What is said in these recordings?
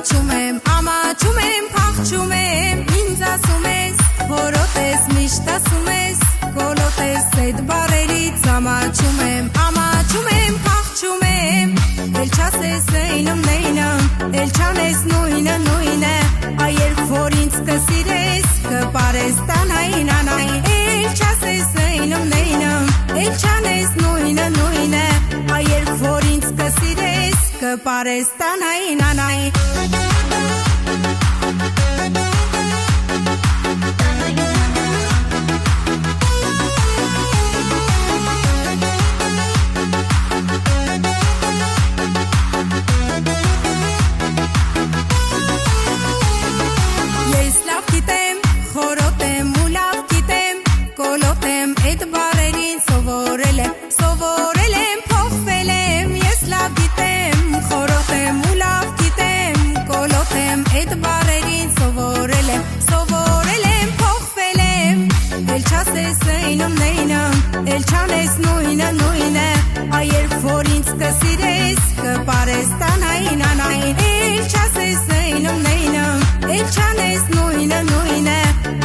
ամաչում եմ, փախչում եմ, ինձ ասում ես, հորոտ ես, միշտ ասում ես, գոլոտ ես այդ բարերից, ամաչում եմ, փախչում եմ, էլ չասես էյնում նեյնում, էլ չանես նույնը, այ երբ որ ինձ կսիրես, կպարես տանային անային, էլ չասես էյնում նեյնում, էլ չանես նույնը, այ երբ որ ինձ կսիրես, կպարես տանային անային Ես լավ գիտեմ, խորոտ եմ ու լավ գիտեմ, կոլոտ եմ այդ բարերին սովորել եմ, փոխվել եմ, ես լավ գիտեմ, խորոտ եմ ու լավ գիտեմ, կոլոտ եմ այդ բարերին սովորել եմ, փոխվել եմ, էլ չասես էյնում նեյնում, էլ չանես նույնը, այ երբ որ ինձ կսիրես, կպարես տանային անային, էլ չասես էյնում նեյնում, էլ չանես նույնը,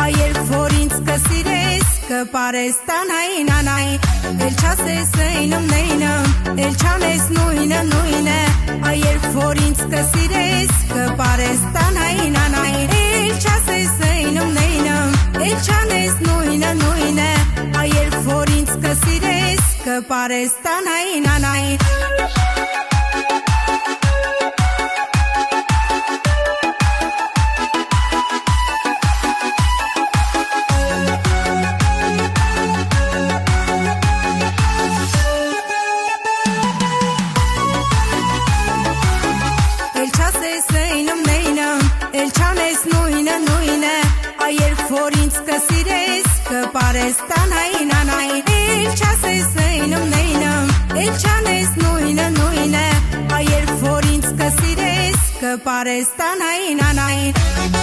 այ երբ որ ինձ կսիրես, կպարես տանային անային, էլ չասես էյնում նեյնում, էլ չանես նույնը, այ երբ որ ինձ կսիրես, կպարես տանային անային, էլ չասես էյնում նեյնում, էլ չանես նույնը, այ երբ որ ինձ կսիրես, կպարես տանային անային Էլ չասես էյնում նեյնում, էլ չանես նույնը, այ երբ որ ինձ կսիրես, կպարես տանային անային, էլ չասես էյնում նեյնում, էլ չանես նույնը, այ երբ որ ինձ կսիրես, կպարես տանային անային